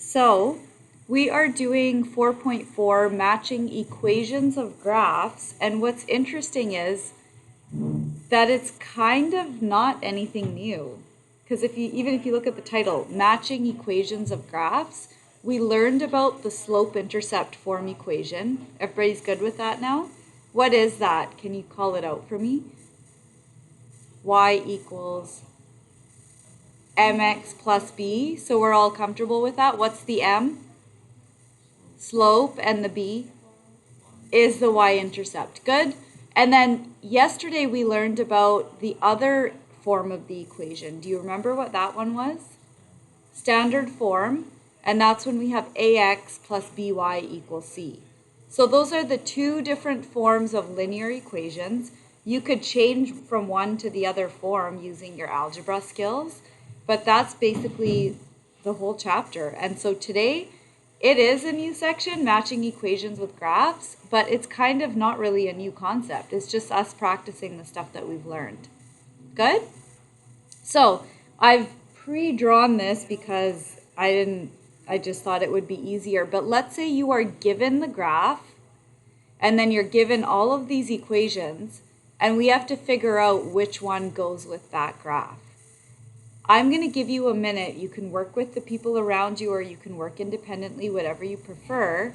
So we are doing 4.4 matching equations of graphs, and what's interesting is that it's kind of not anything new. Because even if you look at the title, matching equations of graphs, we learned about the slope-intercept form equation. Everybody's good with that now? What is that? Can you call it out for me? Y equals mx plus b. So we're all comfortable with that. What's the m? Slope, and the b is the y-intercept. Good. And then yesterday we learned about the other form of the equation. Do you remember what that one was? Standard form. And that's when we have ax plus by equals c. So those are the two different forms of linear equations. You could change from one to the other form using your algebra skills, but that's basically the whole chapter. And so today, it is a new section, matching equations with graphs, but it's kind of not really a new concept. It's just us practicing the stuff that we've learned. Good? So I've pre-drawn this because I just thought it would be easier. But let's say you are given the graph, and then you're given all of these equations, and we have to figure out which one goes with that graph. I'm going to give you a minute. You can work with the people around you, or you can work independently, whatever you prefer.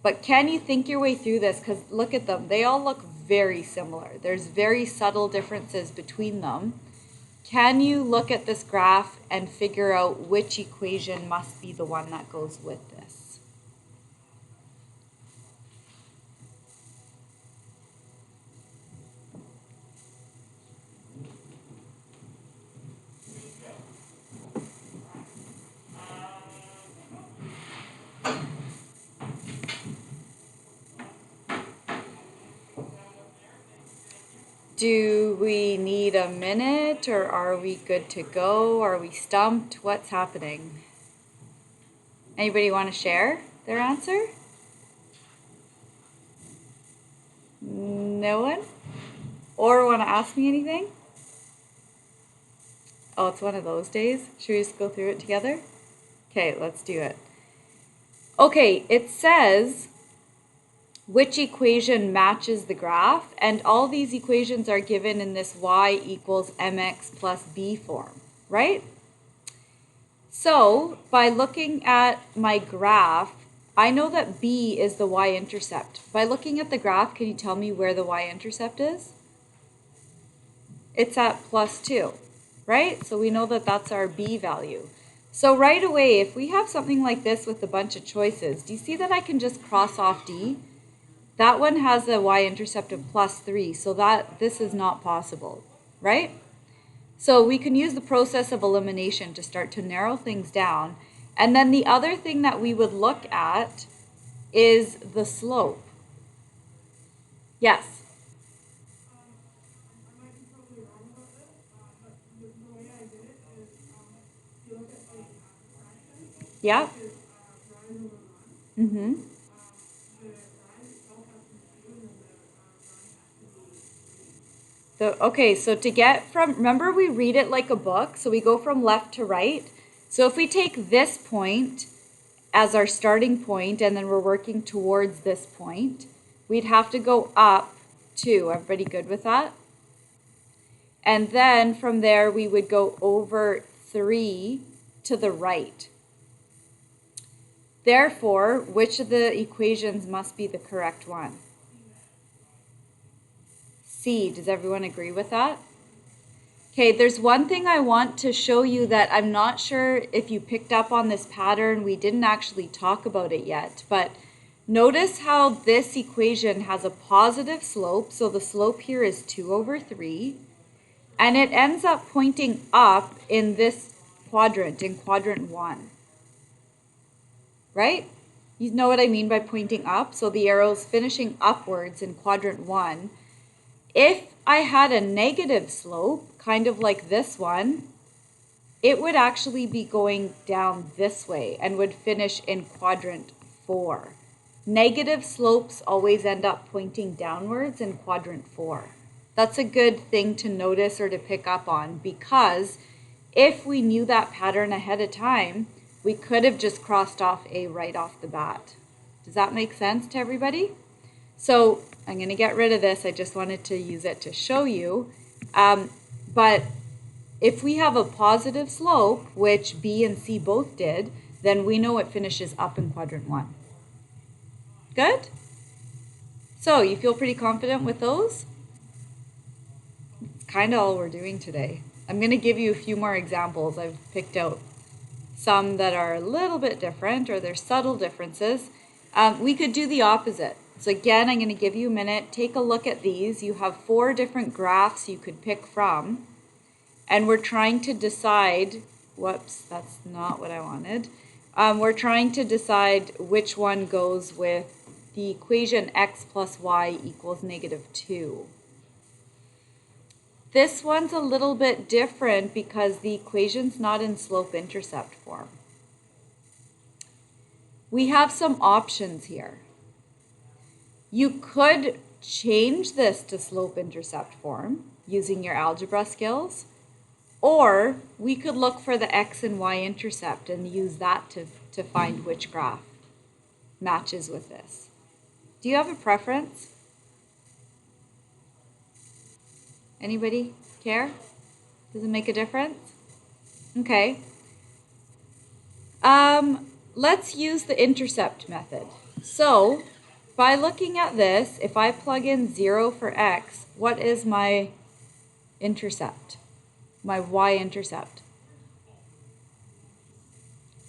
But can you think your way through this? Because look at them. They all look very similar. There's very subtle differences between them. Can you look at this graph and figure out which equation must be the one that goes with this? Do we need a minute, or are we good to go? Are we stumped? What's happening? Anybody want to share their answer? No one? Or want to ask me anything? Oh, it's one of those days. Should we just go through it together? Okay, let's do it. Okay, it says which equation matches the graph, and all these equations are given in this y equals mx plus b form, right? So by looking at my graph, I know that b is the y-intercept. By looking at the graph, can you tell me where the y-intercept is? It's at plus 2, right? So we know that that's our b value. So right away, if we have something like this with a bunch of choices, do you see that I can just cross off d? That one has a y-intercept of plus 3, so this is not possible, right? So we can use the process of elimination to start to narrow things down. And then the other thing that we would look at is the slope. Yes? Yeah? Mm-hmm. Okay, so to get from, remember we read it like a book, so we go from left to right. So if we take this point as our starting point, and then we're working towards this point, we'd have to go up 2. Everybody good with that? And then from there, we would go over 3 to the right. Therefore, which of the equations must be the correct one? C. Does everyone agree with that? Okay, there's one thing I want to show you that I'm not sure if you picked up on this pattern. We didn't actually talk about it yet, but notice how this equation has a positive slope. So the slope here is 2 over 3, and it ends up pointing up in this quadrant, in quadrant 1. Right? You know what I mean by pointing up? So the arrow's finishing upwards in quadrant 1. If I had a negative slope, kind of like this one, it would actually be going down this way and would finish in quadrant 4. Negative slopes always end up pointing downwards in quadrant 4. That's a good thing to notice or to pick up on, because if we knew that pattern ahead of time, we could have just crossed off A right off the bat. Does that make sense to everybody? So I'm going to get rid of this. I just wanted to use it to show you. But if we have a positive slope, which B and C both did, then we know it finishes up in quadrant 1. Good? So you feel pretty confident with those? It's kind of all we're doing today. I'm going to give you a few more examples. I've picked out some that are a little bit different, or there's subtle differences. We could do the opposite. So again, I'm going to give you a minute. Take a look at these. You have 4 different graphs you could pick from. And we're trying to decide, whoops, that's not what I wanted. We're trying to decide which one goes with the equation x plus y equals -2. This one's a little bit different because the equation's not in slope-intercept form. We have some options here. You could change this to slope-intercept form using your algebra skills, or we could look for the x and y intercept and use that to find which graph matches with this. Do you have a preference? Anybody care? Does it make a difference? Okay. Let's use the intercept method. So by looking at this, if I plug in 0 for x, what is my intercept? My y-intercept?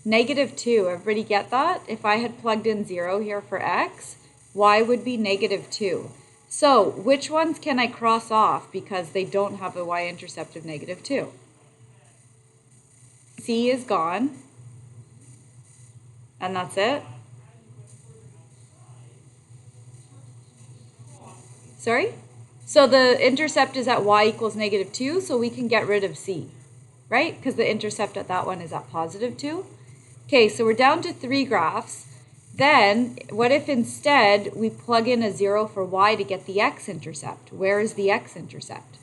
-2. Everybody get that? If I had plugged in 0 here for x, y would be -2. So which ones can I cross off because they don't have a y-intercept of -2? C is gone. And that's it? Sorry? So the intercept is at y equals -2, so we can get rid of C, right? Because the intercept at that one is at +2. Okay, so we're down to 3 graphs. Then, what if instead we plug in a 0 for y to get the x-intercept? Where is the x-intercept?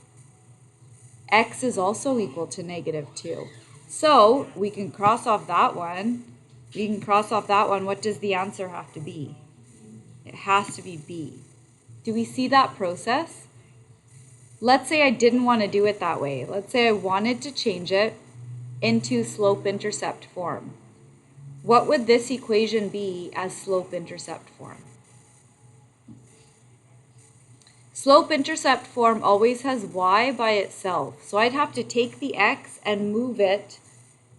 X is also equal to -2. So we can cross off that one. We can cross off that one. What does the answer have to be? It has to be B. Do we see that process? Let's say I didn't want to do it that way. Let's say I wanted to change it into slope-intercept form. What would this equation be as slope-intercept form? Slope-intercept form always has y by itself. So I'd have to take the x and move it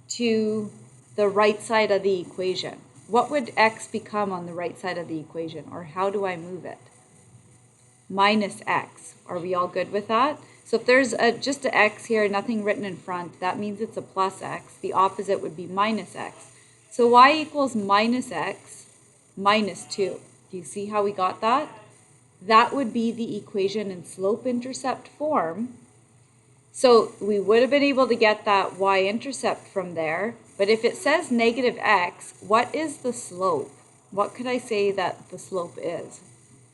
to the right side of the equation. What would x become on the right side of the equation? Or how do I move it? Minus x. Are we all good with that? So if there's just an x here, nothing written in front, that means it's a plus x. The opposite would be minus x. So y equals minus x minus 2. Do you see how we got that? That would be the equation in slope-intercept form. So we would have been able to get that y-intercept from there. But if it says -x, what is the slope? What could I say that the slope is?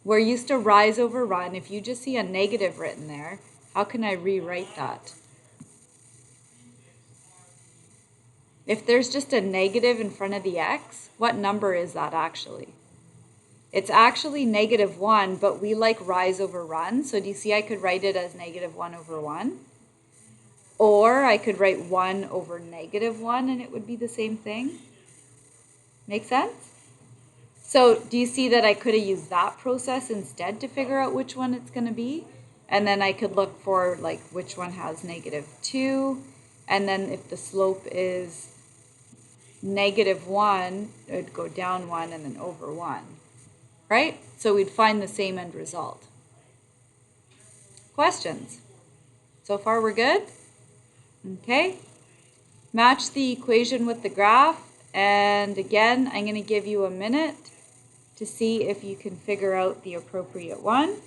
We're used to rise over run. If you just see a negative written there, how can I rewrite that? If there's just a negative in front of the x, what number is that actually? It's actually -1, but we like rise over run. So do you see I could write it as -1 over 1? Or I could write 1 over -1 and it would be the same thing. Make sense? So do you see that I could have used that process instead to figure out which one it's going to be? And then I could look for like which one has -2. And then if the slope is -1, it would go down 1 and then over 1. Right? So we'd find the same end result. Questions? So far we're good? Okay. Match the equation with the graph. And again, I'm going to give you a minute to see if you can figure out the appropriate one.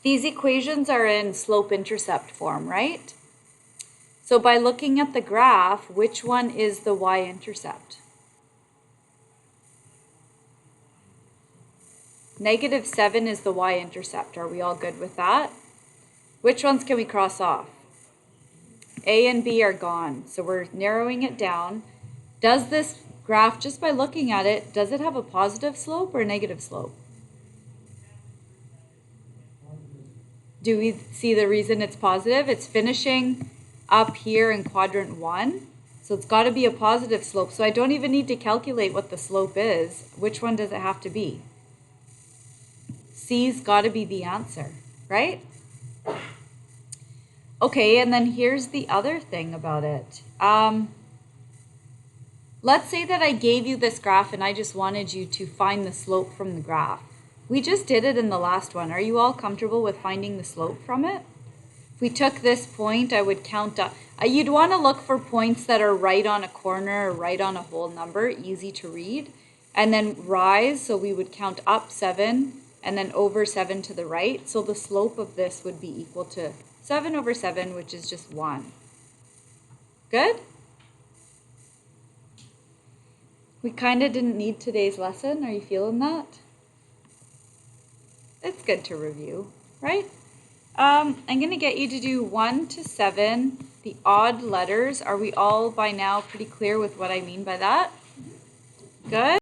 These equations are in slope-intercept form, right? So by looking at the graph, which one is the y-intercept? -7 is the y-intercept. Are we all good with that? Which ones can we cross off? A and B are gone, so we're narrowing it down. Does this graph, just by looking at it, does it have a positive slope or a negative slope? Do we see the reason it's positive? It's finishing up here in quadrant 1, so it's got to be a positive slope. So I don't even need to calculate what the slope is. Which one does it have to be? C's got to be the answer, right? Okay, and then here's the other thing about it. Let's say that I gave you this graph and I just wanted you to find the slope from the graph. We just did it in the last one. Are you all comfortable with finding the slope from it? If we took this point, I would count up. You'd want to look for points that are right on a corner or right on a whole number, easy to read. And then rise, so we would count up 7 and then over 7 to the right. So the slope of this would be equal to 7 over 7, which is just 1. Good? We kind of didn't need today's lesson. Are you feeling that? It's good to review, right? I'm going to get you to do 1 to 7, the odd letters. Are we all by now pretty clear with what I mean by that? Good.